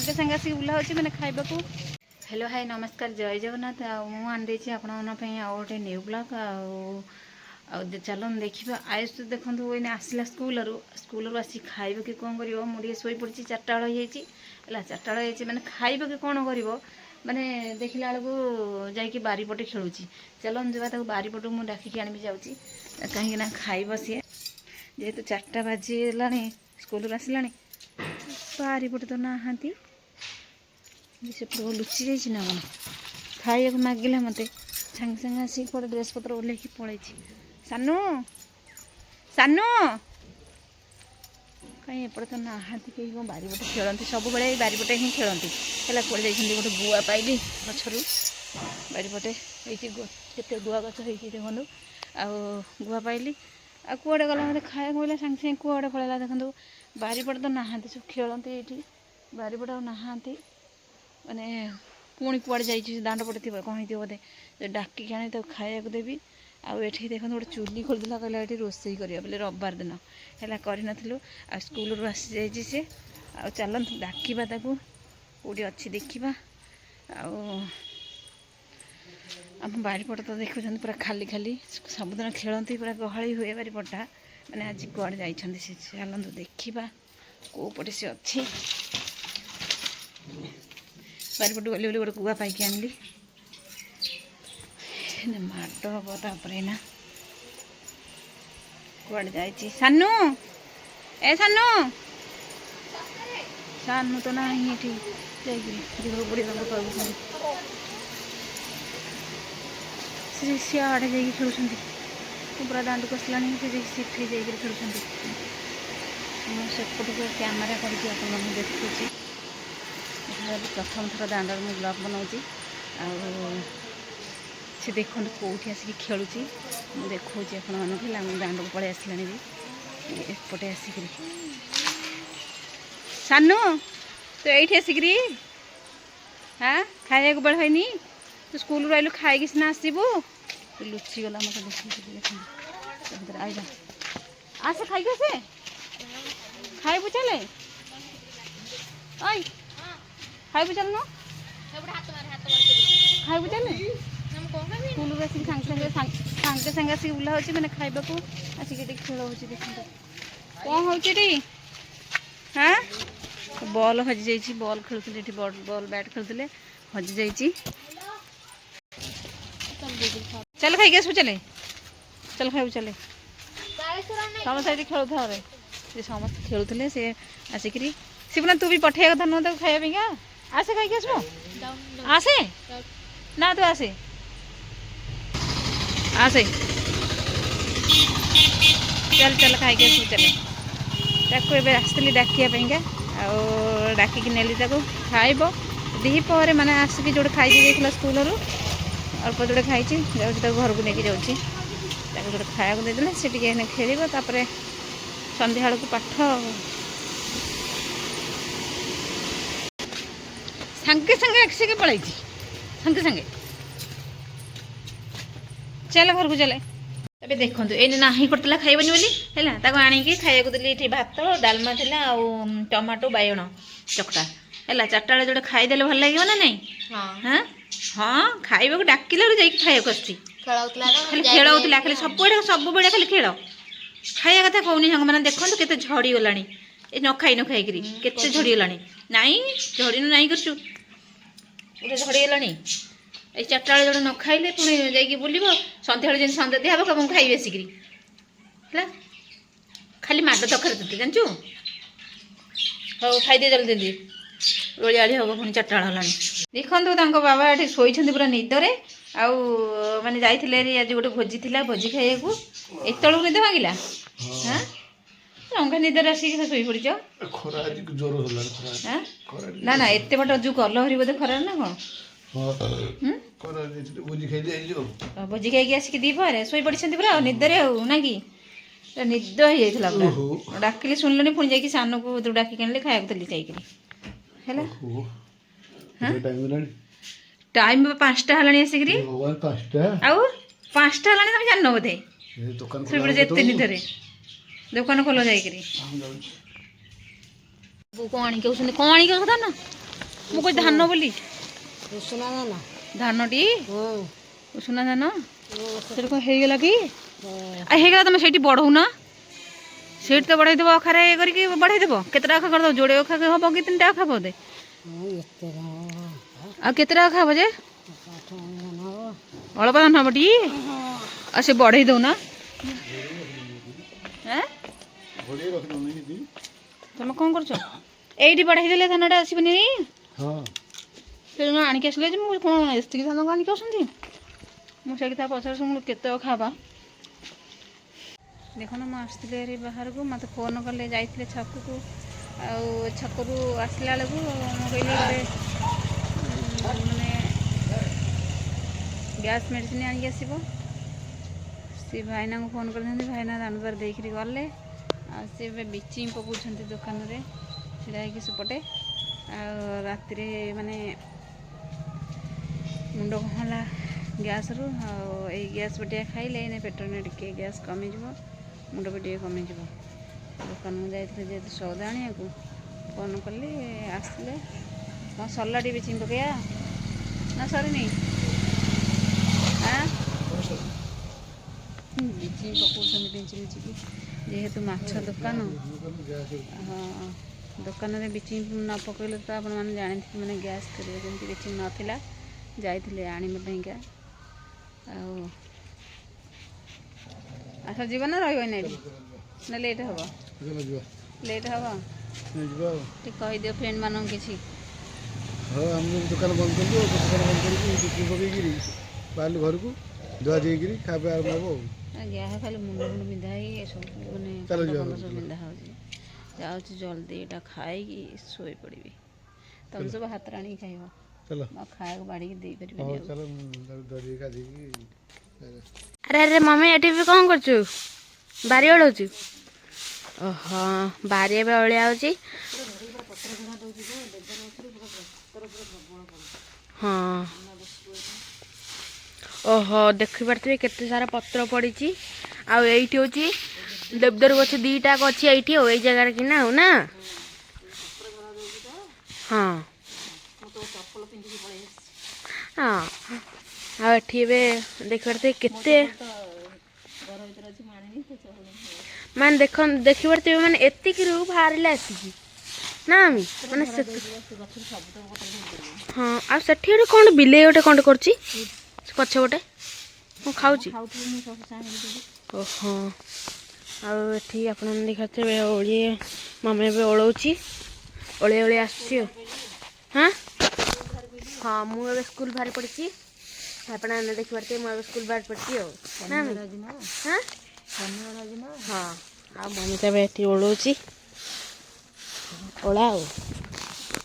सांगे सांगे आसिक बुला होची मैंने खाइबा को। हेलो हाय नमस्कार जय जगन्नाथ मु आनी आउ गोटे न्यू ब्लॉग चलन देखा आयुष तो देखो ये आसला स्कूल आसी खाइब कि कौन कर मुझे शोई पड़ी चार्टा बेल है चार्टा बेल मैंने खाइब कि कौन कर माने देखला बेलू जा बारीपटे खेलुची चलन जा बारीपट मुझे डाकिक आनी जाऊँगी कहीं खाइब सी जेहेतु चार्टा बाजीला स्कूल आसला बारीपटे तो नहांती से पूरा लुचि जाइए ना कौन खाइक मागिला मत सांगे सांगे आसिक कौन ड्रेस पत्र ओल्ल पलि सानू सानू कहीं एपटे तो नहांती कहीं कौन बारीपटे खेलती सब बड़े बारीपटे ही खेलती है पड़े जाइए गोटे गुआ पाइली गचर बारीपटे केते गुआ गच देखु आ गुआ पाइली आ कूड़े गला मत खाया कहला सांगे सांगे कूड़े पड़ेगा देखो बारीपटे तो नहांती सब खेलती ये बारीपटे नहांती माने पुणी कुआड़े जाइए दांड पटे थी कौन हो बोधे डाकिक आनी तो खाया देवी आठी देखो गोटे चूली खोलला कहला ये रोसई करा बोले रविवार दिन है करूँ आ स्कूल रू आसी जाइए सी आ चलते डाकवा कौटी अच्छी देखा आम बारीपट तो देखुं पूरा खाली खाली सबुदिन खेलती पूरा गहली हुए बारीपटा मैंने आज कुआड़े जाइए से चलते देखा कौपटे सी अच्छी बारीपट गली गोटे गुआ पाइक आनली माड हम तापर ना कुआड़े जाइए सानू ए सानू सानू तो ना ये जाइए बुढ़ी सियाड़े जा खेलुं पूरा दांड को आसला सीठे जा खेलुं सेपट को कैमेरा करके देखुची प्रथम थर दांड में ब्लॉग बनाऊँगी से देखो कौटी आसिक खेलुची मुझे देखा आपण दांड को पलि आसला भी एपटे आसिक सानू तो ये आसिक हाँ खाया बेल है तो स्कूल रही खाई सीना आसबू तो लुचि गला मत देख आईला आसे खाई आसे खाइबू चले ओई खाइबू चल न खाइबू चले स्कूल आसिक सांगे सांगे आसिक बुला हो मैंने खाइबा को आसिक खेल हो देखते कौन हो हाँ बॉल हजि जाइए बॉल खेलुले बॉल बैट खेलुले हजि जाइए चल खाई आसबू चले चल खाइबू चले समस्त खेलु था समस्त खेलुले से आसिक सिपुना तू भी पठे कथा नुह तो खाया आसे खाई आसबू आसे ना तू आसे आसे चल चल खाई आसबू चले ताको ए आसती डाकिया डाकिक नेली खाइब दीपहर माने आसिक जो खाई स्कूल अल्प जोड़े खाई घर को लेकिन जाऊँगी जो खाया देदेले से खेल संध्या को पाठ सांगे सांगे आसिक पलि सांगे सांगे चल घर को चले तबे देखो ये ना करता खाइबनी बोली है आणिकी खाया देली भात डालमा थी टमाटो बैगण चकटा है चार्टा बेले जो खाईदे भल लगे ना नहीं हाँ हाँ खाइबा को डाकिला खाया खाली खेलौला खाली सब बड़े खाली खेल खाया कथा कहूनी सांग मैंने देखो केते झड़ी गला ये न खाई केते झड़ी गला नाई झड़ी नाई कर झड़ी गला ये चार्टा बेले जो न खाइले पुणी जा बुल सन्ध्या जमी सन्ध्या दिहब कम खाइबे आसिक है खाली माड दरकार तुझे जानचु हाँ खाईदे जल्दी जल्दी रोलियाली हम पुणी चार्टा बेल देखो बाबा ये शोई पूरा निदरे आउ माने जाइथिले आज गोटे भोजी थिला भोजी खाइया को एतल निद भागिला हाँ रंगा निदर आसिक शोई पड़च ना ना एत बाट जो कल हरी बोधे खरा ना कौन भोजी खाई आसिक दीपहर शोई पड़ी पूरा निदरे ना कि निद हो जाता पूरा डाकिली शुणिलनि पुणी जा सान को डाकिक आने खाया है टाइम 5टा है आसिक आउ 5टा है तुम जान बोधे से निदरे दुकान खोल जा कौन आनिक कौन आनिक ना ମୁଁ କହୁଛି ଧାନ ବୋଲି ଉଷୁନା ଧାନ। ଧାନଟି ହଁ ଉଷୁନା ଧାନ ସେଠି କ'ଣ ହେଇଗଲା କି? ହେଇଗଲା ତମେ ସେଇଠି ବଢ଼ଉନ ସେଇଠି ତ ବଢ଼େଇ ଦେବ ଅଖାରେ ଇଏ କରିକି ବଢ଼େଇ ଦେବ। କେତେଟା ଅଖା କରିଦେବ? ଯୋଡ଼େ ଅଖା ହବ କି 3ଟା ଅଖା ବୋଧେ? ଏତେ ଆଉ କେତେଟା ଅଖା ହବ ଯେ? 8 ଧାନ ହବ। ଅଳପ ଧାନ ହବ ଟି? ଆଉ ସେ ବଢ଼େଇ ଦଉନା। ତମେ କ'ଣ କରୁଛ? ଏଇଠି ବଢ଼େଇ ଦେଲେ ଧାନଟା ଆସିବନି? ସେଦିନ ଆଣିକି ଆସିଲେ ଯେ ମୁଁ କ'ଣ ଏତିକି ଧାନ ଆଣିକି ଆସନ୍ତି? ମୁଁ ସେଇଠି ତା ପଛରେ ଶୁଣିଲି କେତେ ଅଖା ହବା। ଦେଖୁନ ମୁଁ ଆସିଥିଲି ଏରି ବାହାରକୁ, ମୋତେ ଫୋନ୍ କଲେ, ଯାଇଥିଲେ ଛକକୁ। ଆଉ ଛକରୁ ଆସିଲା ବେଳକୁ ମୁଁ କହିଲି ଗୋଟେ ମାନେ ଗ୍ୟାସ୍ ମେଡ଼ିସିନ ଆଣିକି ଆସିବ। ସେ ଭାଇନାଙ୍କୁ ଫୋନ୍ କରିଥାନ୍ତି, ଭାଇନା ଦାଣ୍ଡ ଦେଇକିରି ଗଲେ। ଆଉ ସେ ଏବେ ବ୍ଲିଚିଂ ପକାଉଛନ୍ତି ଦୋକାନରେ ଛିଡ଼ା ହେଇକି ସେପଟେ। ଆଉ ରାତିରେ ମାନେ ମୁଣ୍ଡ କ'ଣ ହେଲା ଗ୍ୟାସ୍ରୁ। ଆଉ ଏଇ ଗ୍ୟାସ୍ ବଟିକା ଖାଇଲେ ଏଇନେ ପେଟରେ ଟିକେ ଗ୍ୟାସ୍ କମିଯିବ, ମୁଣ୍ଡ ବି ଟିକେ କମିଯିବ। ଦୋକାନକୁ ଯାଇଥିଲେ ଯେହେତୁ ସଉଦା ଆଣିବାକୁ, ଫୋନ୍ କଲି ଆସିଲେ। କ'ଣ ସରିଲା ଟିକେ ବ୍ଲିଚିଂ ପକାଇବା ନା ସରିନି? ବ୍ଲିଚିଂ ପକାଉଛନ୍ତି ବିଞ୍ଚିକି, ଯେହେତୁ ମାଛ ଦୋକାନ। ହଁ ଦୋକାନରେ ବ୍ଲିଚିଂ ନ ପକାଇଲେ ତ ଆପଣମାନେ ଜାଣିଥିବେ ମାନେ ଗ୍ୟାସ୍ କରିବେ। ଯେମିତି ବ୍ଲିଚିଂ ନଥିଲା, ଯାଇଥିଲେ ଆଣିବା ପାଇଁକା। ଆଉ ଆସ ଯିବ ନା ରହିବନି ଏଠି? ନା ଲେଟ୍ ହେବ? ଲେଟ୍ ହେବ ଟିକେ କହିଦିଅ ଫ୍ରେଣ୍ଡମାନଙ୍କୁ କିଛି। ହଁ ଆମେ ଦୋକାନ ବନ୍ଦ କରିବୁ, ଦୋକାନ ବନ୍ଦ କରିକି ବ୍ଲିଚିଂ ପକେଇକିରି ବାହାରିଲୁ ଘରକୁ, ଧୁଆ ଦେଇକିରି ଖାଇବା ଆରମ୍ଭ ହେବ ଆଉ। ଗ୍ୟାସ୍ ଖାଲି ମୁଣ୍ଡ ବିନ୍ଧା ହେଇକି ଏସବୁ ମାନେ ଚାଲ ଖଣ୍ଡ ଯିବା ଖଣ୍ଡ ସବୁ ବିନ୍ଧା ହେଉଛି। ଯାଉଛି ଜଲ୍ଦି ଏଇଟା ଖାଇକି ଶୋଇପଡ଼ିବି। ତମେ ସବୁ ହାତରେ ଆଣିକି ଖାଇବ, ଚାଲ। ଆଉ ଖାଇବାକୁ ବାଢ଼ିକି ଦେଇପାରିବିନି। ହଉ ଚାଲ, ଧରିକି ଗାଧେଇକି। ଆରେ ଆରେ ମମି ଏଠି ବି କ'ଣ କରୁଛୁ? ବାରି ଓଳଉଛୁ? ଓହୋ, ବାରି ଏବେ ଓଳିଆ ହେଉଛି। ହଁ ଓହୋ, ଦେଖିପାରୁଥିବେ କେତେ ସାରା ପତ୍ର ପଡ଼ିଛି। ଆଉ ଏଇଠି ହେଉଛି ଦେବଦାରୁ ଗଛ 2ଟା ଅଛି ଏଇଠି, ଆଉ ଏଇ ଜାଗାରେ କିନା ଆଉ ନା। ହଁ ହଁ, ଆଉ ଏଠି ଏବେ ଦେଖିପାରୁଥିବେ କେତେ ମାନେ ଦେଖିପାରୁଥିବେ ମାନେ ଏତିକିରୁ ବାହାରିଲା ଆସିକି ନା ଆମେ ମାନେ ହଁ। ଆଉ ସେଠି ଗୋଟେ କ'ଣ ବିଲେଇ ଗୋଟେ କ'ଣ କରୁଛି ପଛ ଗୋଟେ କ'ଣ ଖାଉଛି? ଓହୋ, ଆଉ ଏଠି ଆପଣମାନେ ଦେଖିପାରୁଥିବେ ମମି ଏବେ ଓଳଉଛି, ଓଳି ଆସୁଛି ଆଉ। ହଁ ହଁ, ମୁଁ ଏବେ ସ୍କୁଲ ବାହାରି ପଡ଼ିଛି। ଆପଣମାନେ ଦେଖିପାରୁଥିବେ ମୁଁ ଏବେ ସ୍କୁଲ ବାହାରି ପଡ଼ିଛି ଆଉ। ହଁ, ଆଉ ମମି ତ ଏବେ ଏଠି ଓଳଉଛି, ଓଳା ଆଉ।